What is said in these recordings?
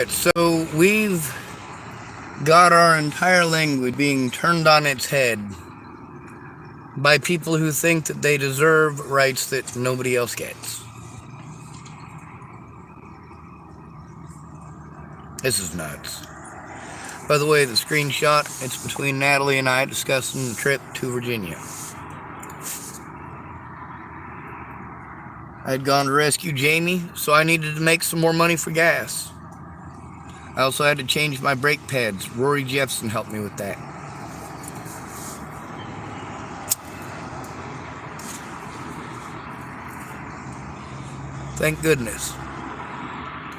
So we've got our entire language being turned on its head by people who think that they deserve rights that nobody else gets. This is nuts. By the way, the screenshot, it's between Natalie and I discussing the trip to Virginia. I had gone to rescue Jamie, so I needed to make some more money for gas. I also had to change my brake pads. Rory Jeffson helped me with that. Thank goodness.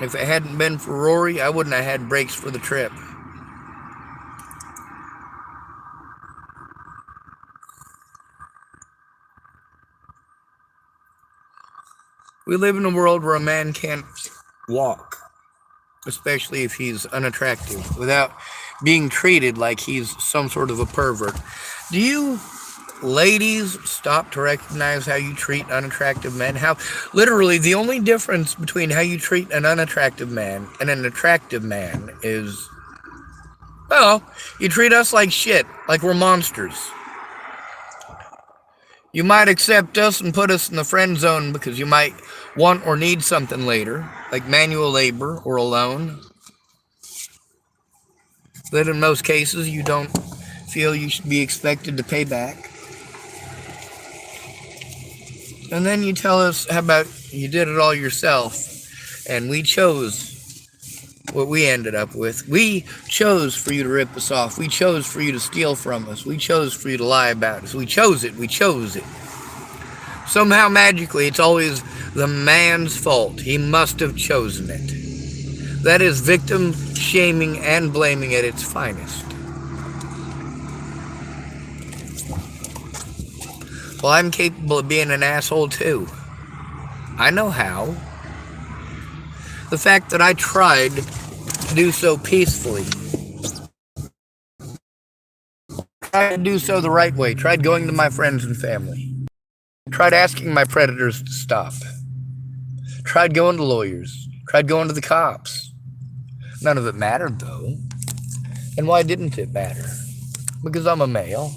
If it hadn't been for Rory, I wouldn't have had brakes for the trip. We live in a world where a man can't walk, especially if he's unattractive, without being treated like he's some sort of a pervert. Do you ladies stop to recognize how you treat unattractive men? How literally the only difference between how you treat an unattractive man and an attractive man is, well, you treat us like shit, like we're monsters. You might accept us and put us in the friend zone because you might want or need something later, like manual labor or a loan, that in most cases you don't feel you should be expected to pay back. And then you tell us how about you did it all yourself, and we chose what we ended up with. We chose for you to rip us off. We chose for you to steal from us. We chose for you to lie about us. We chose it. We chose it. Somehow, magically, it's always the man's fault. He must have chosen it. That is victim shaming and blaming at its finest. Well, I'm capable of being an asshole too. I know how. The fact that I tried to do so peacefully, tried to do so the right way, tried going to my friends and family, tried asking my predators to stop, tried going to lawyers, tried going to the cops. None of it mattered though. And why didn't it matter? Because I'm a male,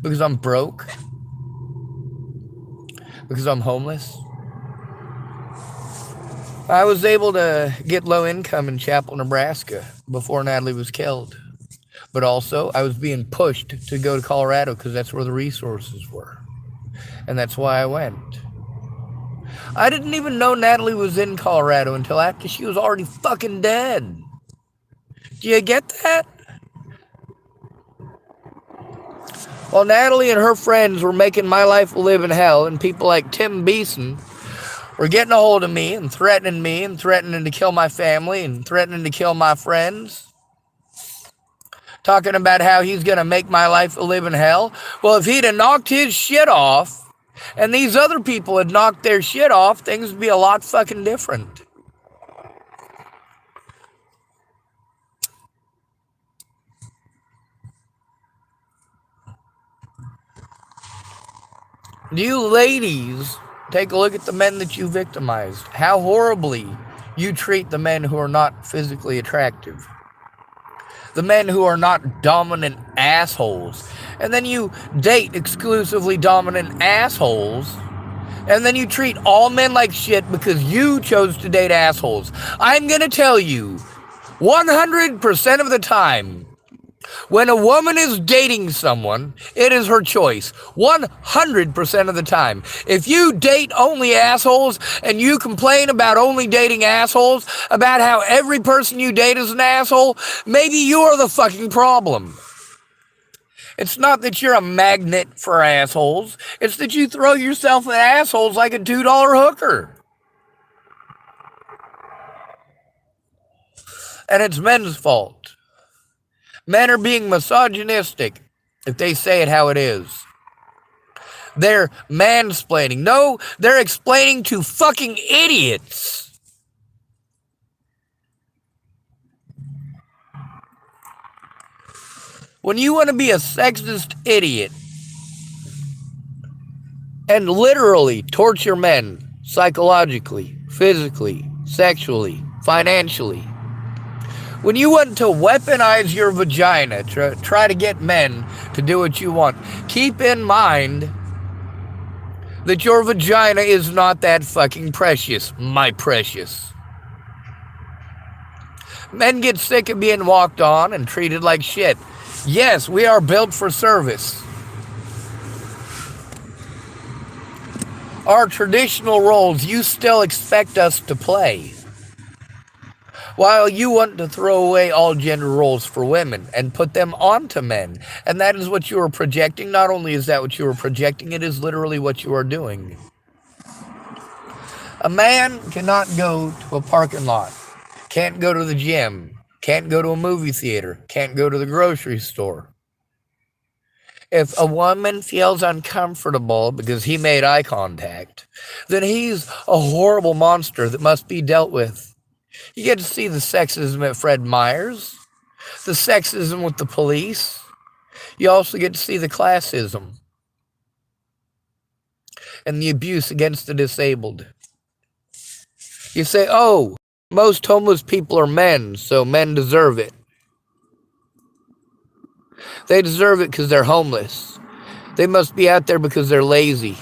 because I'm broke, because I'm homeless. I was able to get low income in Chapel, Nebraska before Natalie was killed. But also, I was being pushed to go to Colorado because that's where the resources were. And that's why I went. I didn't even know Natalie was in Colorado until after she was already fucking dead. Do you get that? While Natalie and her friends were making my life a living hell, and people like Tim Beeson were getting a hold of me and threatening to kill my family and threatening to kill my friends, talking about how he's going to make my life a living hell. Well, if he'd have knocked his shit off and these other people had knocked their shit off, things would be a lot fucking different. Do you ladies take a look at the men that you victimized? How horribly you treat the men who are not physically attractive. The men who are not dominant assholes. And then you date exclusively dominant assholes. And then you treat all men like shit because you chose to date assholes. I'm going to tell you, 100% of the time, when a woman is dating someone, it is her choice. 100% of the time. If you date only assholes and you complain about only dating assholes, about how every person you date is an asshole, maybe you're the fucking problem. It's not that you're a magnet for assholes. It's that you throw yourself at assholes like a $2 hooker. And it's men's fault. Men are being misogynistic if they say it how it is. They're mansplaining. No, they're explaining to fucking idiots. When you want to be a sexist idiot and literally torture men psychologically, physically, sexually, financially, When you want to weaponize your vagina, try to get men to do what you want, keep in mind that your vagina is not that fucking precious, my precious. Men get sick of being walked on and treated like shit. Yes, we are built for service. Our traditional roles you still expect us to play, while you want to throw away all gender roles for women and put them onto men. And that is what you are projecting. Not only is that what you are projecting, it is literally what you are doing. A man cannot go to a parking lot, can't go to the gym, can't go to a movie theater, can't go to the grocery store. If a woman feels uncomfortable because he made eye contact, then he's a horrible monster that must be dealt with. You get to see the sexism at Fred Meyer's, the sexism with the police. You also get to see the classism and the abuse against the disabled. You say, oh, most homeless people are men, so men deserve it. They deserve it because they're homeless. They must be out there because they're lazy.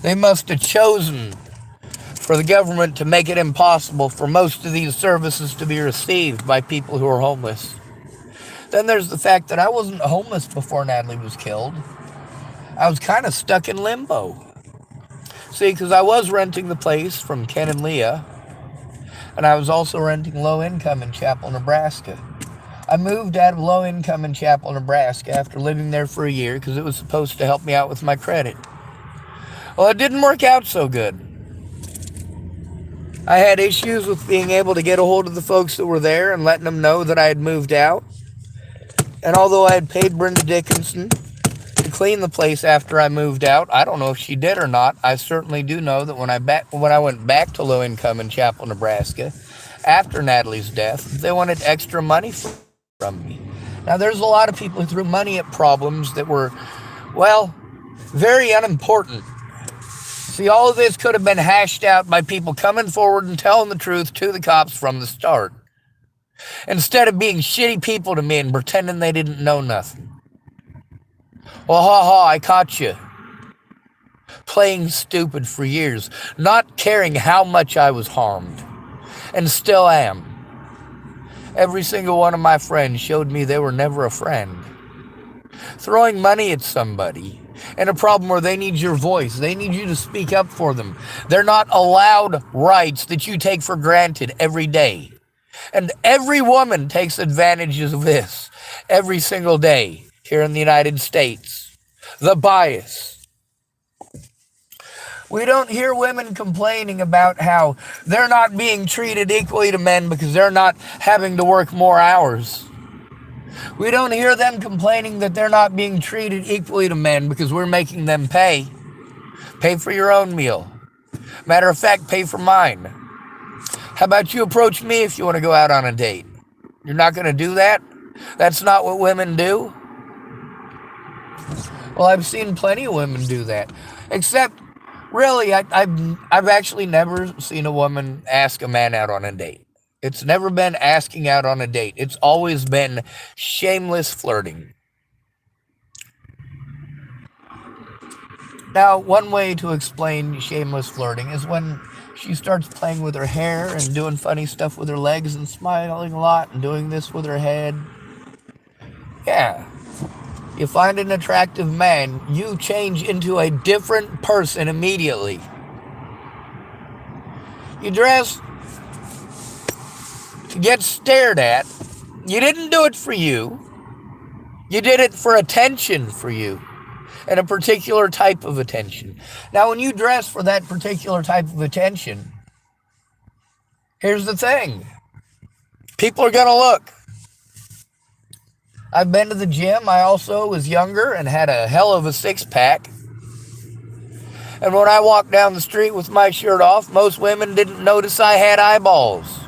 They must have chosen for the government to make it impossible for most of these services to be received by people who are homeless. Then there's the fact that I wasn't homeless before Natalie was killed. I was kind of stuck in limbo. See, because I was renting the place from Ken and Leah, and I was also renting low income in Chapel, Nebraska. I moved out of low income in Chapel, Nebraska after living there for a year because it was supposed to help me out with my credit. Well, it didn't work out so good. I had issues with being able to get a hold of the folks that were there and letting them know that I had moved out. And although I had paid Brenda Dickinson to clean the place after I moved out, I don't know if she did or not. I certainly do know that when I went back to low income in Chapel, Nebraska, after Natalie's death, they wanted extra money from me. Now, there's a lot of people who threw money at problems that were, well, very unimportant. See, all of this could have been hashed out by people coming forward and telling the truth to the cops from the start, instead of being shitty people to me and pretending they didn't know nothing. Well, I caught you. Playing stupid for years, not caring how much I was harmed, and still am. Every single one of my friends showed me they were never a friend. Throwing money at somebody and a problem where they need your voice, they need you to speak up for them. They're not allowed rights that you take for granted every day. And every woman takes advantage of this every single day here in the United States. The bias. We don't hear women complaining about how they're not being treated equally to men because they're not having to work more hours. We don't hear them complaining that they're not being treated equally to men because we're making them pay. Pay for your own meal. Matter of fact, pay for mine. How about you approach me if you want to go out on a date? You're not going to do that? That's not what women do? Well, I've seen plenty of women do that. Except, really, I've actually never seen a woman ask a man out on a date. It's never been asking out on a date. It's always been shameless flirting. Now, one way to explain shameless flirting is when she starts playing with her hair and doing funny stuff with her legs and smiling a lot and doing this with her head. Yeah. You find an attractive man, you change into a different person immediately. You dress to get stared at. You didn't do it for you. You did it for attention for you, and a particular type of attention. Now, when you dress for that particular type of attention, here's the thing. People are going to look. I've been to the gym. I also was younger and had a hell of a six-pack. And when I walked down the street with my shirt off, most women didn't notice I had eyeballs.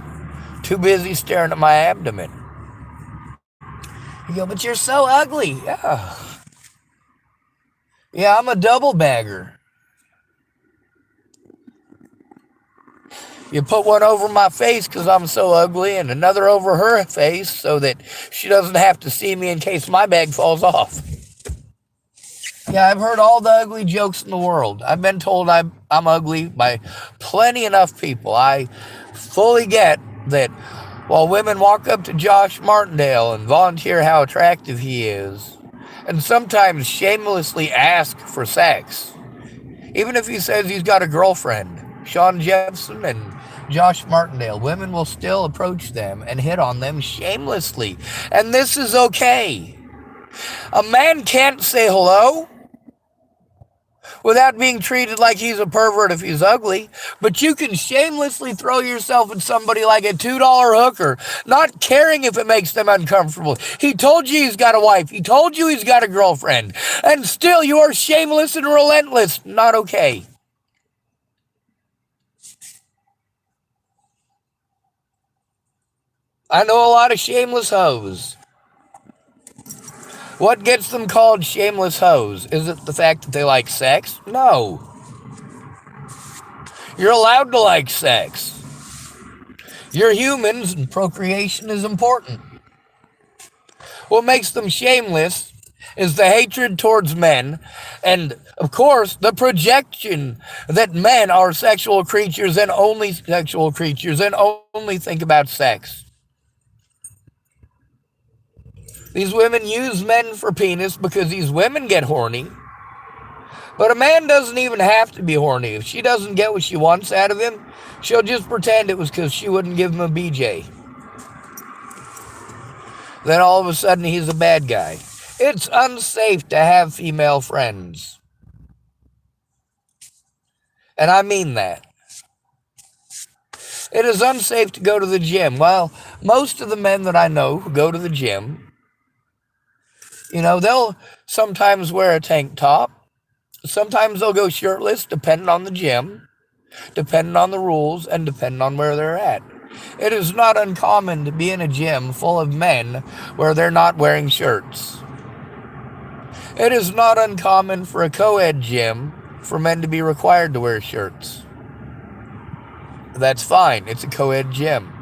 Too busy staring at my abdomen. You go, but you're so ugly. Yeah, I'm a double bagger. You put one over my face because I'm so ugly, and another over her face so that she doesn't have to see me in case my bag falls off. Yeah, I've heard all the ugly jokes in the world. I've been told I'm ugly by plenty enough people. I fully get that while women walk up to Josh Martindale and volunteer how attractive he is, and sometimes shamelessly ask for sex, even if he says he's got a girlfriend, Sean Jefferson and Josh Martindale, women will still approach them and hit on them shamelessly. And this is okay. A man can't say hello without being treated like he's a pervert if he's ugly, but you can shamelessly throw yourself at somebody like a $2 hooker, not caring if it makes them uncomfortable. He told you he's got a wife. He told you he's got a girlfriend. And still you are shameless and relentless. Not okay. I know a lot of shameless hoes. What gets them called shameless hoes? Is it the fact that they like sex? No. You're allowed to like sex. You're humans and procreation is important. What makes them shameless is the hatred towards men and, of course, the projection that men are sexual creatures and only sexual creatures and only think about sex. These women use men for penis because these women get horny. But a man doesn't even have to be horny. If she doesn't get what she wants out of him, she'll just pretend it was because she wouldn't give him a BJ. Then all of a sudden he's a bad guy. It's unsafe to have female friends. And I mean that. It is unsafe to go to the gym. Well, most of the men that I know who go to the gym, they'll sometimes wear a tank top. Sometimes they'll go shirtless, depending on the gym, depending on the rules, and depending on where they're at. It is not uncommon to be in a gym full of men where they're not wearing shirts. It is not uncommon for a co-ed gym for men to be required to wear shirts. That's fine. It's a co-ed gym.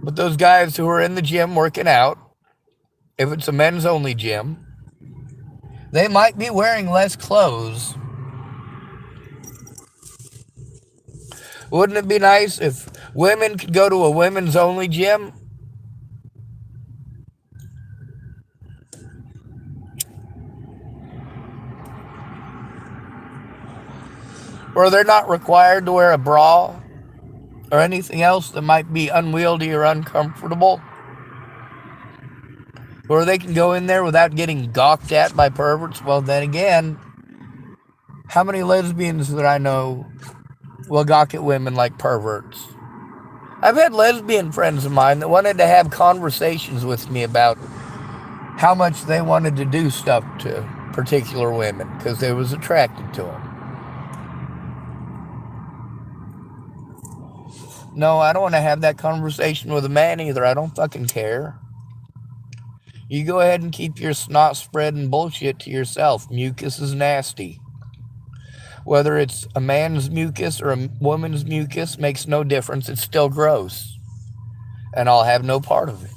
But those guys who are in the gym working out, if it's a men's only gym, they might be wearing less clothes. Wouldn't it be nice if women could go to a women's only gym? Where they're not required to wear a bra or anything else that might be unwieldy or uncomfortable? Where they can go in there without getting gawked at by perverts? Well, then again, how many lesbians that I know will gawk at women like perverts? I've had lesbian friends of mine that wanted to have conversations with me about how much they wanted to do stuff to particular women because they was attracted to them. No, I don't want to have that conversation with a man either. I don't fucking care. You go ahead and keep your snot spreading bullshit to yourself. Mucus is nasty. Whether it's a man's mucus or a woman's mucus makes no difference. It's still gross. And I'll have no part of it.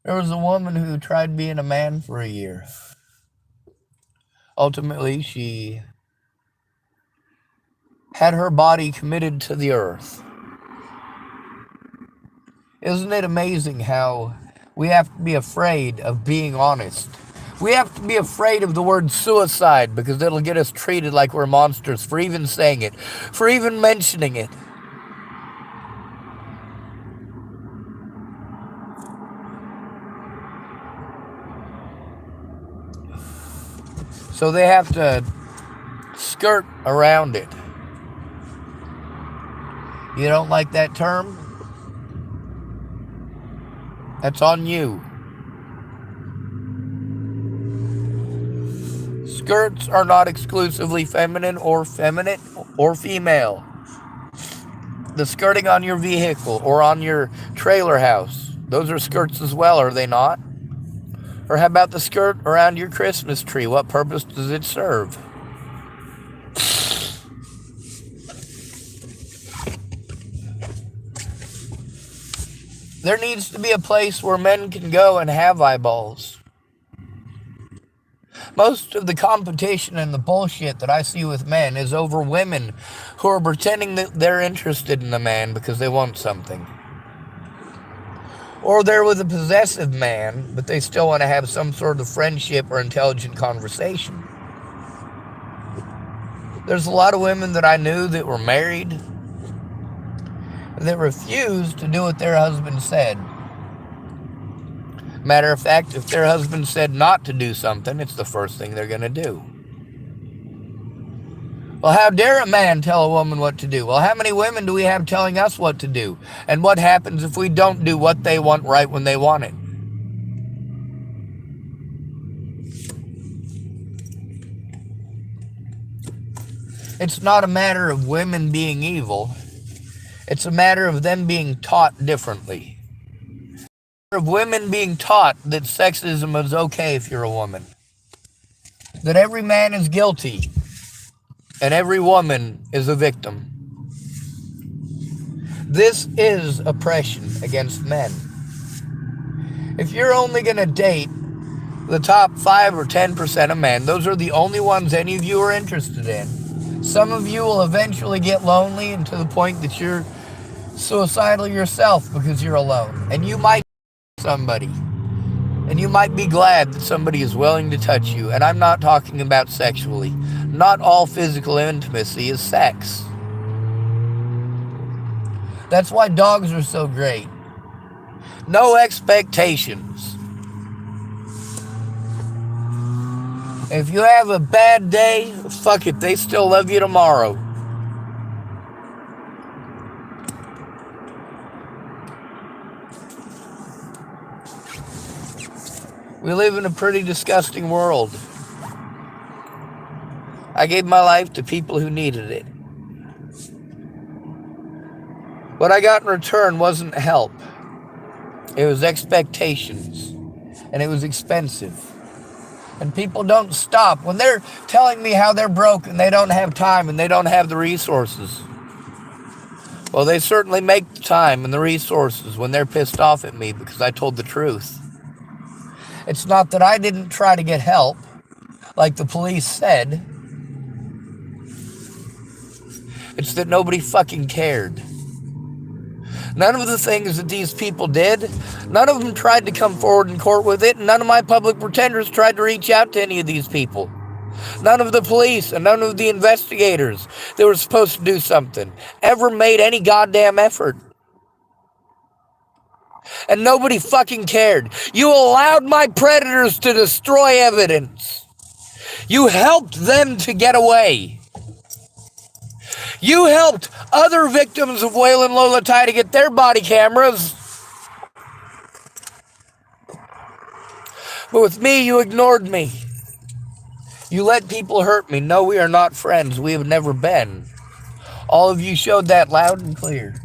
There was a woman who tried being a man for a year. Ultimately, she had her body committed to the earth. Isn't it amazing how we have to be afraid of being honest? We have to be afraid of the word suicide because it'll get us treated like we're monsters for even saying it, for even mentioning it. So they have to skirt around it. You don't like that term? That's on you. Skirts are not exclusively feminine or female. The skirting on your vehicle or on your trailer house, those are skirts as well, are they not? Or how about the skirt around your Christmas tree? What purpose does it serve? There needs to be a place where men can go and have eyeballs. Most of the competition and the bullshit that I see with men is over women who are pretending that they're interested in a man because they want something. Or they're with a possessive man, but they still want to have some sort of friendship or intelligent conversation. There's a lot of women that I knew that were married that refused to do what their husband said. Matter of fact, if their husband said not to do something, it's the first thing they're going to do. Well, how dare a man tell a woman what to do? Well, how many women do we have telling us what to do? And what happens if we don't do what they want right when they want it? It's not a matter of women being evil. It's a matter of them being taught differently. Of women being taught that sexism is okay if you're a woman. That every man is guilty and every woman is a victim. This is oppression against men. If you're only going to date the top 5 or 10% of men, those are the only ones any of you are interested in. Some of you will eventually get lonely and to the point that you're suicidal yourself because you're alone. And you might somebody. And you might be glad that somebody is willing to touch you. And I'm not talking about sexually. Not all physical intimacy is sex. That's why dogs are so great. No expectations. If you have a bad day, fuck it, they still love you tomorrow. We live in a pretty disgusting world. I gave my life to people who needed it. What I got in return wasn't help. It was expectations. And it was expensive. And people don't stop. When they're telling me how they're broke and they don't have time and they don't have the resources. Well, they certainly make the time and the resources when they're pissed off at me because I told the truth. It's not that I didn't try to get help, like the police said. It's that nobody fucking cared. None of the things that these people did, none of them tried to come forward in court with it, and none of my public pretenders tried to reach out to any of these people. None of the police and none of the investigators that were supposed to do something ever made any goddamn effort. And nobody fucking cared. You allowed my predators to destroy evidence. You helped them to get away. You helped other victims of Waylon Lolatai to get their body cameras. But with me, you ignored me. You let people hurt me. No, we are not friends. We have never been. All of you showed that loud and clear.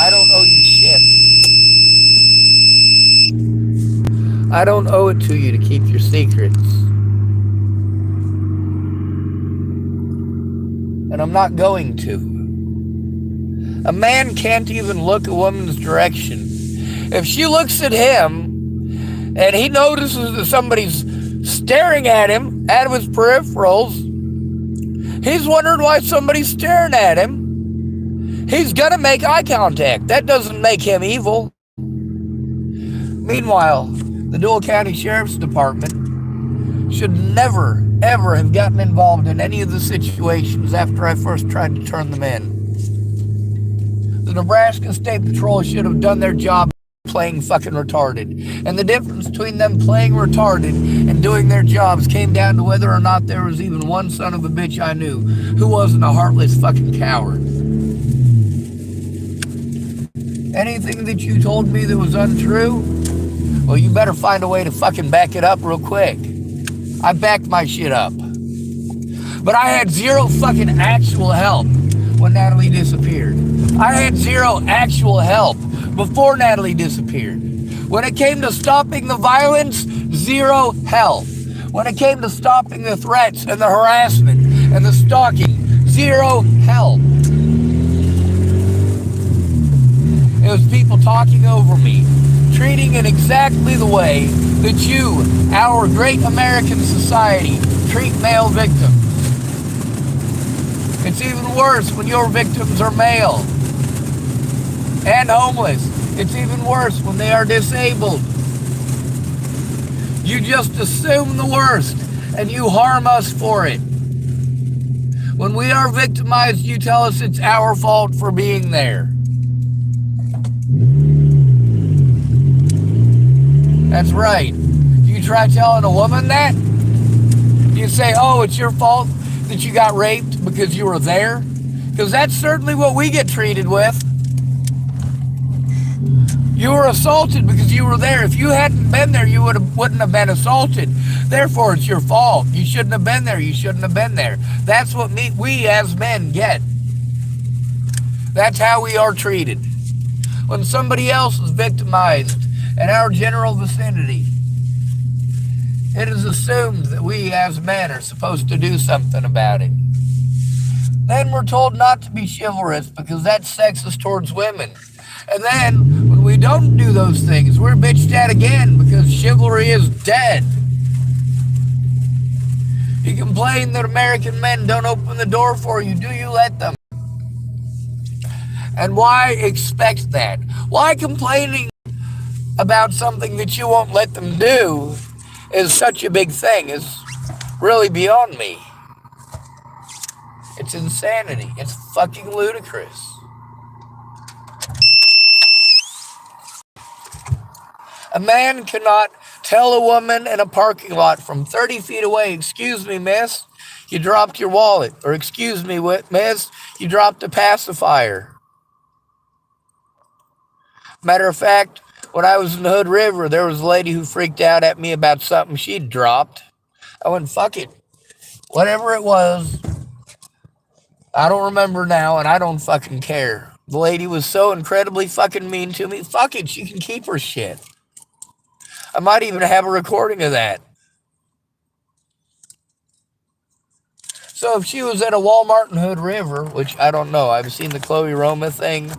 I don't owe you shit. I don't owe it to you to keep your secrets. And I'm not going to. A man can't even look a woman's direction. If she looks at him and he notices that somebody's staring at him out of his peripherals, he's wondering why somebody's staring at him. He's gonna make eye contact. That doesn't make him evil. Meanwhile, the Dual County Sheriff's Department should never, ever have gotten involved in any of the situations after I first tried to turn them in. The Nebraska State Patrol should have done their job playing fucking retarded. And the difference between them playing retarded and doing their jobs came down to whether or not there was even one son of a bitch I knew who wasn't a heartless fucking coward. Anything that you told me that was untrue, well, you better find a way to fucking back it up real quick. I backed my shit up. But I had zero fucking actual help when Natalie disappeared. I had zero actual help before Natalie disappeared. When it came to stopping the violence, zero help. When it came to stopping the threats and the harassment and the stalking, zero help. It was people talking over me, treating in exactly the way that you, our great American society, treat male victims. It's even worse when your victims are male and homeless. It's even worse when they are disabled. You just assume the worst and you harm us for it. When we are victimized, you tell us it's our fault for being there. That's right. You try telling a woman that? You say, oh, it's your fault that you got raped because you were there? Because that's certainly what we get treated with. You were assaulted because you were there. If you hadn't been there, you wouldn't have been assaulted. Therefore, it's your fault. You shouldn't have been there. You shouldn't have been there. That's what we as men get. That's how we are treated. When somebody else is victimized in our general vicinity, it is assumed that we as men are supposed to do something about it. Then we're told not to be chivalrous because that's sexist towards women. And then, when we don't do those things, we're bitched at again because chivalry is dead. You complain that American men don't open the door for you. Do you let them? And why expect that? Why complaining about something that you won't let them do is such a big thing is really beyond me. It's insanity. It's fucking ludicrous. A man cannot tell a woman in a parking lot from 30 feet away, excuse me, miss, you dropped your wallet. Or excuse me, miss, you dropped a pacifier. Matter of fact, when I was in the Hood River, there was a lady who freaked out at me about something she'd dropped. I went, fuck it. Whatever it was, I don't remember now, and I don't fucking care. The lady was so incredibly fucking mean to me. Fuck it, she can keep her shit. I might even have a recording of that. So if she was at a Walmart in Hood River, which I don't know, I've seen the Chloe Roma thing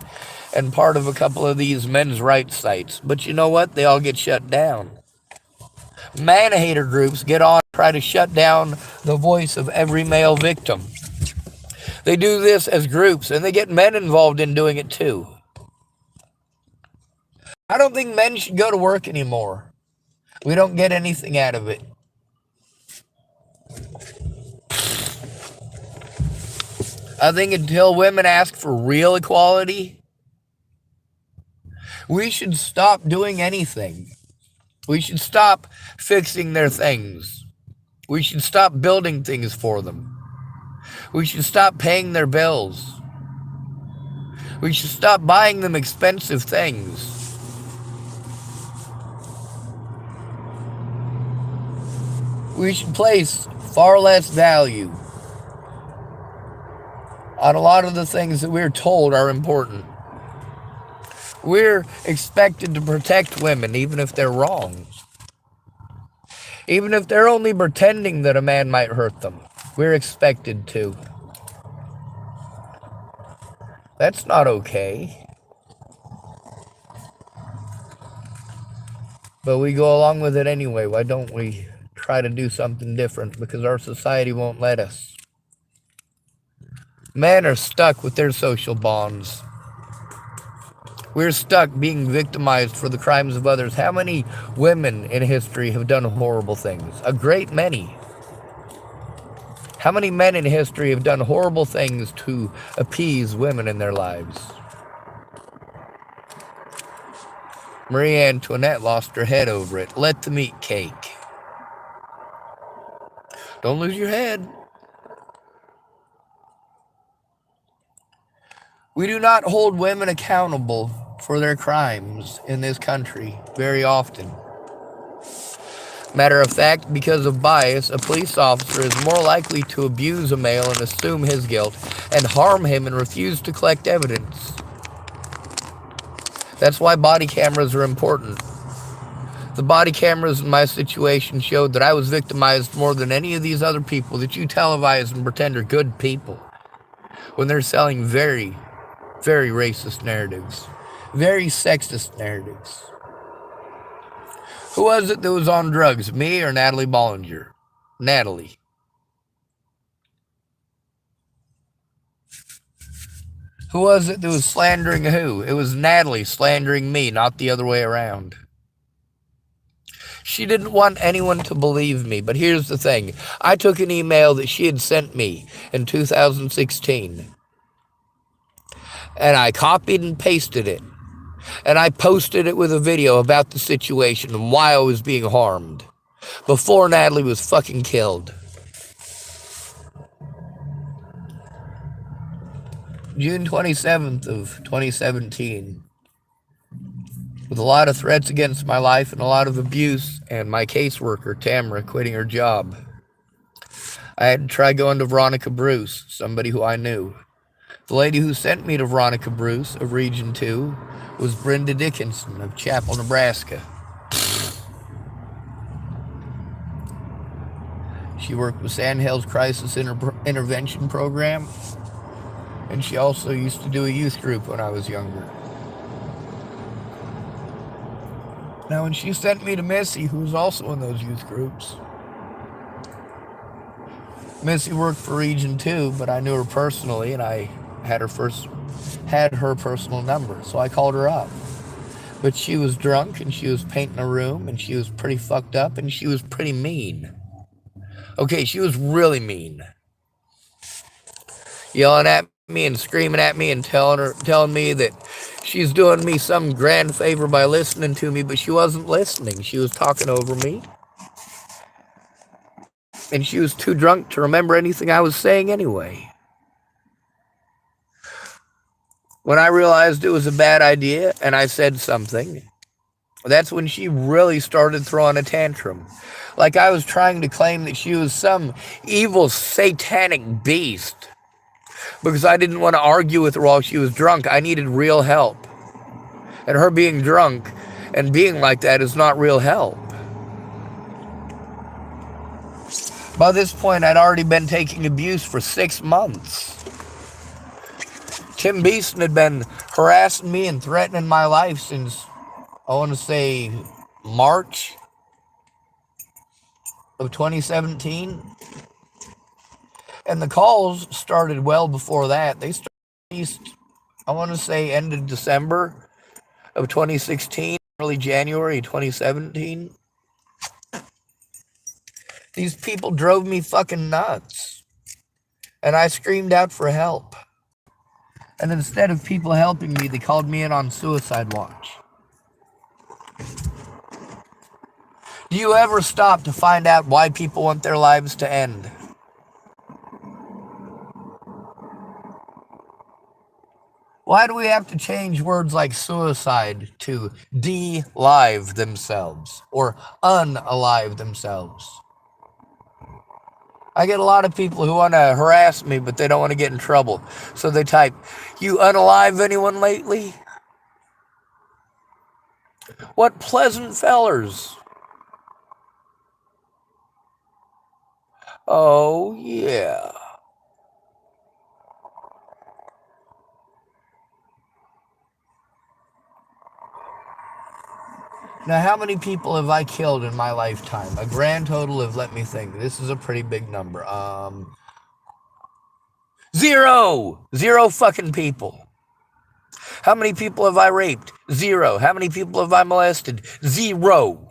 and part of a couple of these men's rights sites. But you know what? They all get shut down. Man-hater groups get on and try to shut down the voice of every male victim. They do this as groups, and they get men involved in doing it too. I don't think men should go to work anymore. We don't get anything out of it. I think until women ask for real equality, we should stop doing anything. We should stop fixing their things. We should stop building things for them. We should stop paying their bills. We should stop buying them expensive things. We should place far less value on a lot of the things that we're told are important. We're expected to protect women even if they're wrong. Even if they're only pretending that a man might hurt them, we're expected to. That's not okay. But we go along with it anyway. Why don't we try to do something different? Because our society won't let us. Men are stuck with their social bonds. We're stuck being victimized for the crimes of others. How many women in history have done horrible things? A great many. How many men in history have done horrible things to appease women in their lives? Marie Antoinette lost her head over it. Let them eat cake. Don't lose your head. We do not hold women accountable for their crimes in this country very often. Matter of fact, because of bias, a police officer is more likely to abuse a male and assume his guilt and harm him and refuse to collect evidence. That's why body cameras are important. The body cameras in my situation showed that I was victimized more than any of these other people that you televise and pretend are good people when they're selling very, very racist narratives, very sexist narratives. Who was it that was on drugs, me or Natalie Bollinger? Natalie. Who was it that was slandering who? It was Natalie slandering me, not the other way around. She didn't want anyone to believe me, but here's the thing. I took an email that she had sent me in 2016, and I copied and pasted it, and I posted it with a video about the situation and why I was being harmed before Natalie was fucking killed. June 27th of 2017, with a lot of threats against my life and a lot of abuse, and my caseworker, Tamara, quitting her job. I had to try going to Veronica Bruce, somebody who I knew. The lady who sent me to Veronica Bruce of Region 2 was Brenda Dickinson of Chapel, Nebraska. She worked with Sandhills Crisis Intervention Program, and she also used to do a youth group when I was younger. Now, when she sent me to Missy, who was also in those youth groups, Missy worked for Region 2, but I knew her personally, and I had her personal number, so I called her up. But she was drunk, and she was painting a room, and she was pretty fucked up, and she was pretty mean. Okay, she was really mean. Yelling at me and screaming at me and telling me that she's doing me some grand favor by listening to me, but she wasn't listening. She was talking over me. And she was too drunk to remember anything I was saying anyway. When I realized it was a bad idea and I said something, that's when she really started throwing a tantrum. Like I was trying to claim that she was some evil satanic beast. Because I didn't want to argue with her while she was drunk. I needed real help. And her being drunk and being like that is not real help. By this point, I'd already been taking abuse for 6 months. Tim Beeson had been harassing me and threatening my life since, I want to say, March of 2017. And the calls started well before that. They started, I want to say, ended December of 2016, early January 2017. These people drove me fucking nuts. And I screamed out for help. And instead of people helping me, they called me in on suicide watch. Do you ever stop to find out why people want their lives to end? Why do we have to change words like suicide to de-live themselves or unalive themselves? I get a lot of people who want to harass me, but they don't want to get in trouble. So they type, "You unalive anyone lately?" What pleasant fellers. Oh, yeah. Now, how many people have I killed in my lifetime? A grand total of, let me think, this is a pretty big number. 0! 0 fucking people. How many people have I raped? 0. How many people have I molested? 0.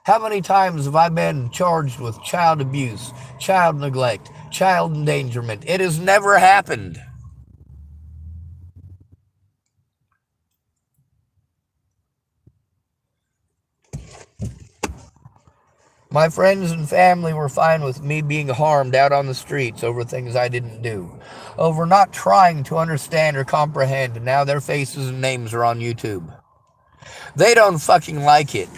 How many times have I been charged with child abuse, child neglect, child endangerment? It has never happened. My friends and family were fine with me being harmed out on the streets over things I didn't do, over not trying to understand or comprehend, and now their faces and names are on YouTube. They don't fucking like it.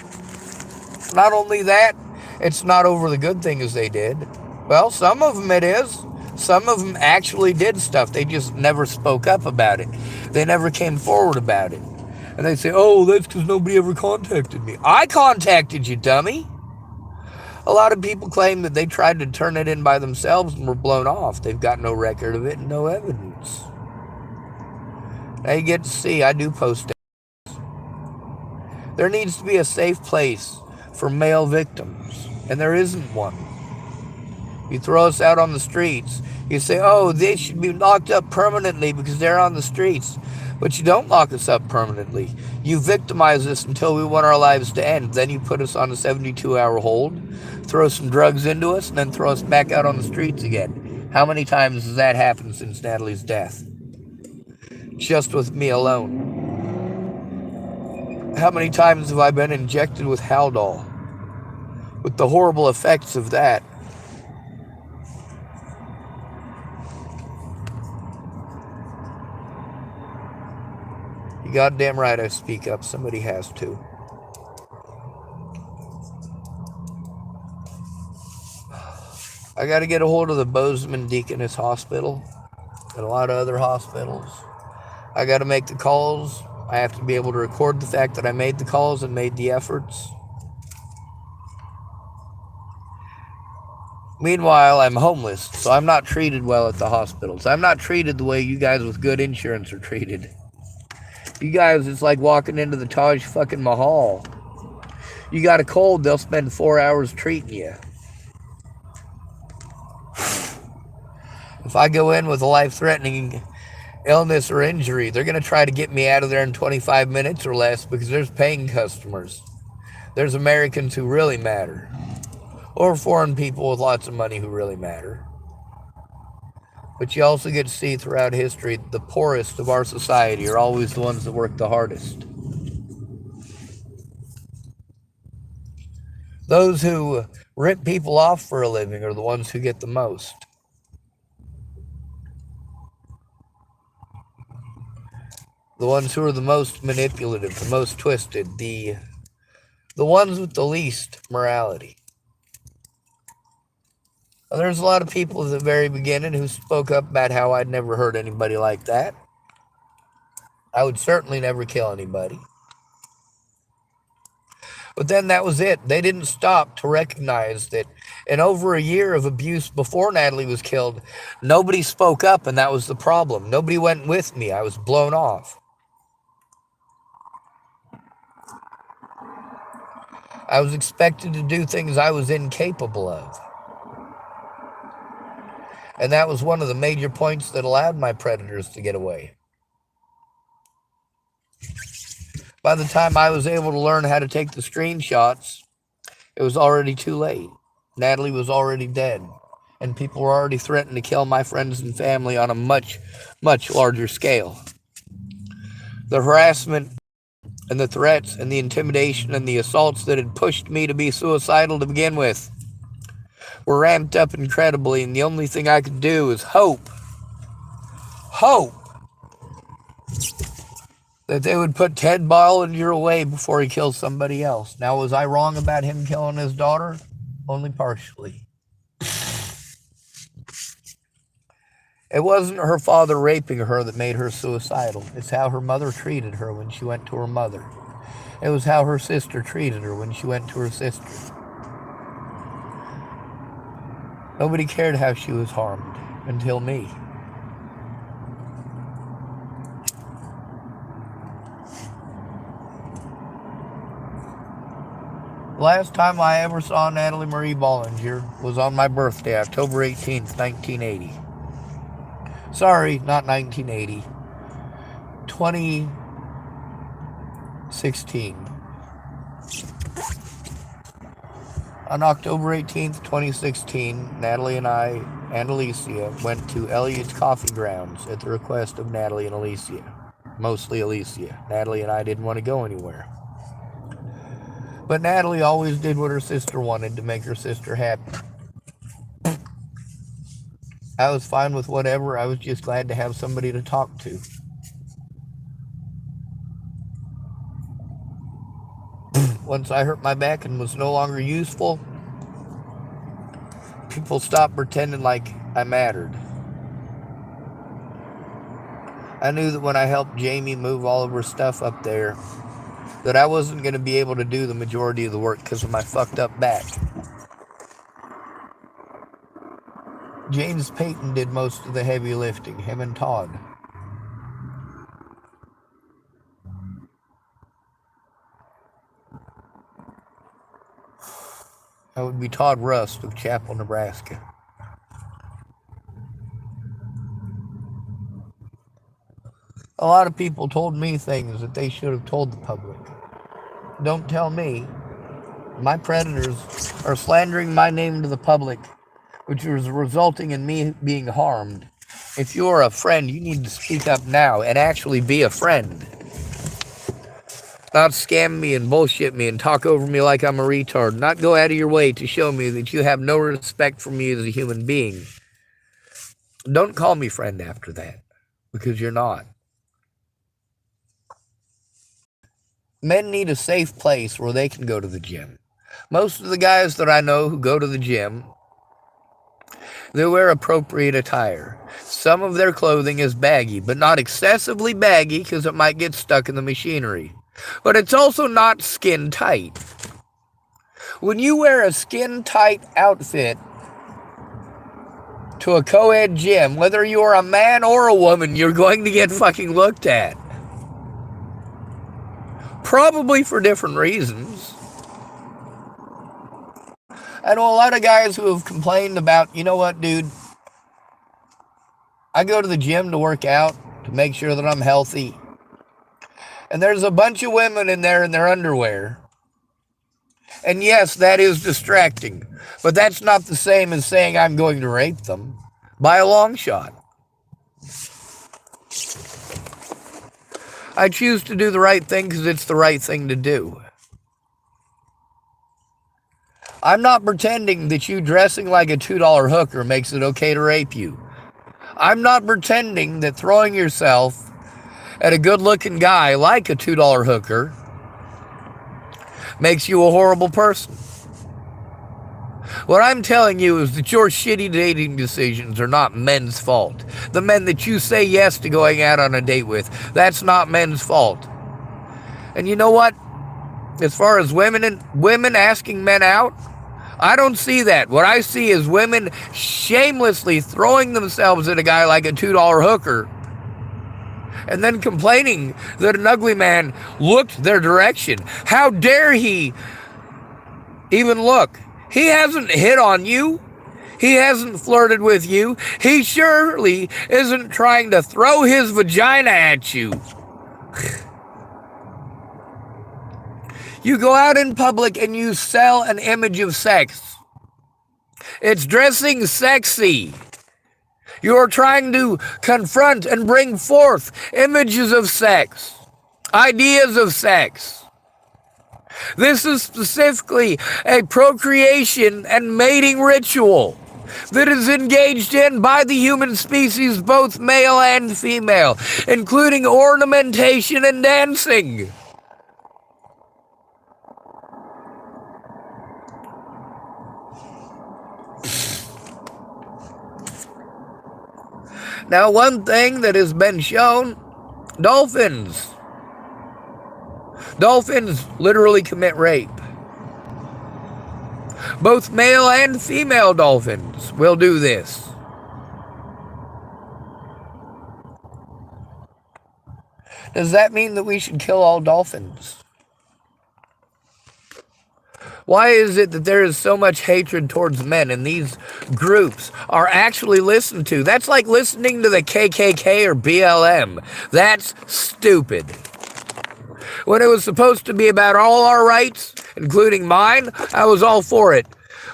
Not only that, it's not over the good things they did. Well, some of them it is. Some of them actually did stuff. They just never spoke up about it. They never came forward about it. And they say, oh, that's because nobody ever contacted me. I contacted you, dummy. A lot of people claim that they tried to turn it in by themselves and were blown off. They've got no record of it and no evidence. Now you get to see, I do post it. There needs to be a safe place for male victims, and there isn't one. You throw us out on the streets. You say, oh, they should be locked up permanently because they're on the streets. But you don't lock us up permanently. You victimize us until we want our lives to end. Then you put us on a 72-hour hold, throw some drugs into us, and then throw us back out on the streets again. How many times has that happened since Natalie's death? Just with me alone. How many times have I been injected with Haldol? With the horrible effects of that. You goddamn right I speak up. Somebody has to. I got to get a hold of the Bozeman Deaconess Hospital and a lot of other hospitals. I got to make the calls. I have to be able to record the fact that I made the calls and made the efforts. Meanwhile, I'm homeless, so I'm not treated well at the hospitals. I'm not treated the way you guys with good insurance are treated. You guys, it's like walking into the Taj fucking Mahal. You got a cold, they'll spend 4 hours treating you. If I go in with a life-threatening illness or injury, they're going to try to get me out of there in 25 minutes or less because there's paying customers. There's Americans who really matter. Or foreign people with lots of money who really matter. But you also get to see throughout history, the poorest of our society are always the ones that work the hardest. Those who rip people off for a living are the ones who get the most. The ones who are the most manipulative, the most twisted, the ones with the least morality. There's a lot of people at the very beginning who spoke up about how I'd never hurt anybody like that. I would certainly never kill anybody. But then that was it. They didn't stop to recognize that in over a year of abuse before Natalie was killed, nobody spoke up, and that was the problem. Nobody went with me. I was blown off. I was expected to do things I was incapable of. And that was one of the major points that allowed my predators to get away. By the time I was able to learn how to take the screenshots, it was already too late. Natalie was already dead, and people were already threatening to kill my friends and family on a much, much larger scale. The harassment and the threats and the intimidation and the assaults that had pushed me to be suicidal to begin with were ramped up incredibly, and the only thing I could do is hope that they would put Ted Bollinger away before he kills somebody else. Now, was I wrong about him killing his daughter? Only partially. It wasn't her father raping her that made her suicidal. It's how her mother treated her when she went to her mother. It was how her sister treated her when she went to her sister. Nobody cared how she was harmed until me. The last time I ever saw Natalie Marie Bollinger was on my birthday, October 18th, 1980. Sorry, not 1980. 2016. On October 18th, 2016, Natalie and I and Alicia went to Elliot's Coffee Grounds at the request of Natalie and Alicia. Mostly Alicia. Natalie and I didn't want to go anywhere. But Natalie always did what her sister wanted to make her sister happy. I was fine with whatever. I was just glad to have somebody to talk to. Once I hurt my back and was no longer useful, people stopped pretending like I mattered. I knew that when I helped Jamie move all of her stuff up there, that I wasn't going to be able to do the majority of the work because of my fucked up back. James Payton did most of the heavy lifting, him and Todd. That would be Todd Rust of Chapel, Nebraska. A lot of people told me things that they should have told the public. Don't tell me. My predators are slandering my name to the public, which is resulting in me being harmed. If you're a friend, you need to speak up now and actually be a friend. Not scam me and bullshit me and talk over me like I'm a retard. Not go out of your way to show me that you have no respect for me as a human being. Don't call me friend after that, because you're not. Men need a safe place where they can go to the gym. Most of the guys that I know who go to the gym, they wear appropriate attire. Some of their clothing is baggy, but not excessively baggy because it might get stuck in the machinery. But it's also not skin tight. When you wear a skin tight outfit to a co-ed gym, whether you're a man or a woman, you're going to get fucking looked at. Probably for different reasons. I know a lot of guys who have complained about, you know what, dude? I go to the gym to work out, to make sure that I'm healthy. And there's a bunch of women in there in their underwear. And yes, that is distracting. But that's not the same as saying I'm going to rape them. By a long shot. I choose to do the right thing because it's the right thing to do. I'm not pretending that you dressing like a $2 hooker makes it okay to rape you. I'm not pretending that throwing yourself at a good-looking guy like a $2 hooker makes you a horrible person. What I'm telling you is that your shitty dating decisions are not men's fault. The men that you say yes to going out on a date with, that's not men's fault. And you know what? As far as women asking men out, I don't see that. What I see is women shamelessly throwing themselves at a guy like a $2 hooker and then complaining that an ugly man looked their direction. How dare he even look? He hasn't hit on you. He hasn't flirted with you. He surely isn't trying to throw his vagina at you. You go out in public and you sell an image of sex. It's dressing sexy. You're trying to confront and bring forth images of sex, ideas of sex. This is specifically a procreation and mating ritual that is engaged in by the human species, both male and female, including ornamentation and dancing. Now, one thing that has been shown, dolphins literally commit rape. Both male and female dolphins will do this. Does that mean that we should kill all dolphins? Why is it that there is so much hatred towards men and these groups are actually listened to? That's like listening to the KKK or BLM. That's stupid. When it was supposed to be about all our rights, including mine, I was all for it.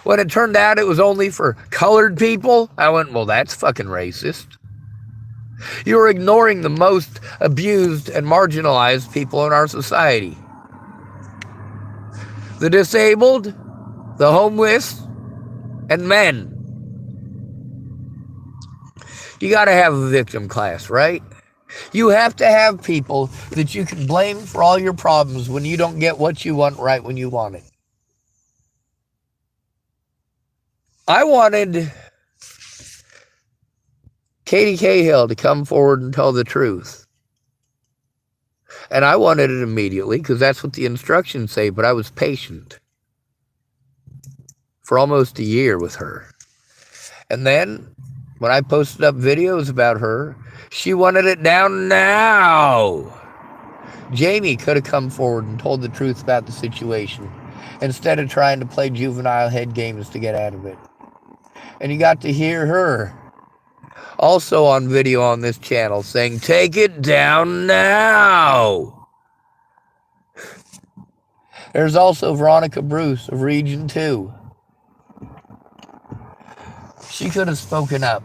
When it turned out it was only for colored people, I went, well, that's fucking racist. You're ignoring the most abused and marginalized people in our society. The disabled, the homeless, and men. You gotta have a victim class, right? You have to have people that you can blame for all your problems when you don't get what you want right when you want it. I wanted Katie Cahill to come forward and tell the truth. And I wanted it immediately because that's what the instructions say, but I was patient for almost a year with her. And then when I posted up videos about her, she wanted it down now. Jamie could have come forward and told the truth about the situation instead of trying to play juvenile head games to get out of it. And you got to hear her also on video on this channel saying, take it down now. There's also Veronica Bruce of Region 2. She could have spoken up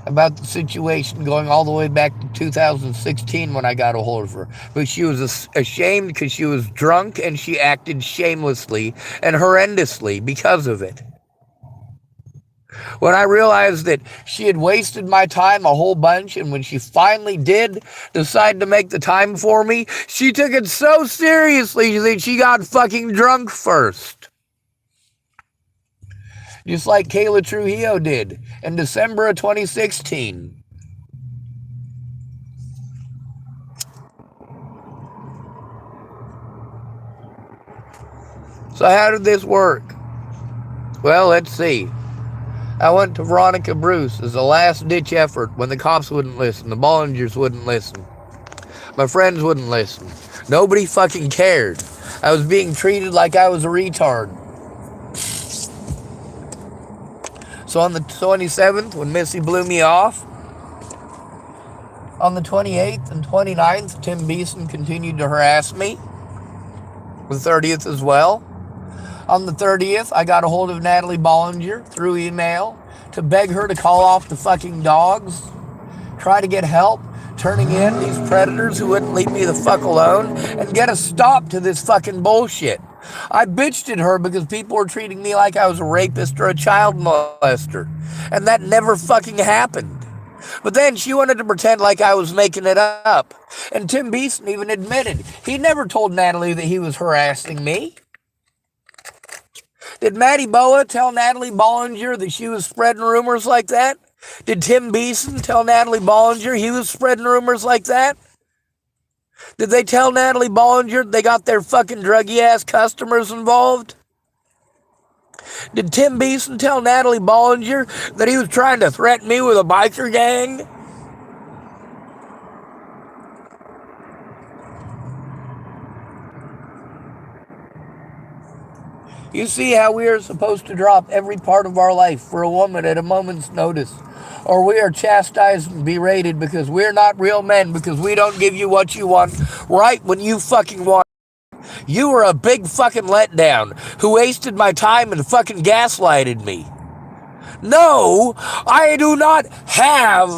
about the situation going all the way back to 2016 when I got a hold of her. But she was ashamed because she was drunk and she acted shamelessly and horrendously because of it. When I realized that she had wasted my time a whole bunch, and when she finally did decide to make the time for me, she took it so seriously that she got fucking drunk first. Just like Kayla Trujillo did in December of 2016. So how did this work? Well, let's see. I went to Veronica Bruce as a last-ditch effort when the cops wouldn't listen, the Bollingers wouldn't listen, my friends wouldn't listen. Nobody fucking cared. I was being treated like I was a retard. So on the 27th, when Missy blew me off, on the 28th and 29th, Tim Beeson continued to harass me. The 30th as well. On the 30th, I got a hold of Natalie Bollinger through email to beg her to call off the fucking dogs, try to get help turning in these predators who wouldn't leave me the fuck alone, and get a stop to this fucking bullshit. I bitched at her because people were treating me like I was a rapist or a child molester, and that never fucking happened. But then she wanted to pretend like I was making it up, and Tim Beeson even admitted he never told Natalie that he was harassing me. Did Maddie Boa tell Natalie Bollinger that she was spreading rumors like that? Did Tim Beeson tell Natalie Bollinger he was spreading rumors like that? Did they tell Natalie Bollinger they got their fucking druggy-ass customers involved? Did Tim Beeson tell Natalie Bollinger that he was trying to threaten me with a biker gang? You see how we are supposed to drop every part of our life for a woman at a moment's notice. Or we are chastised and berated because we're not real men, because we don't give you what you want right when you fucking want. You were a big fucking letdown who wasted my time and fucking gaslighted me. No, I do not have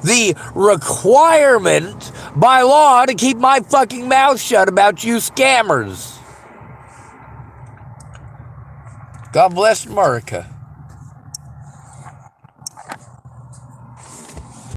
the requirement by law to keep my fucking mouth shut about you scammers. God bless America.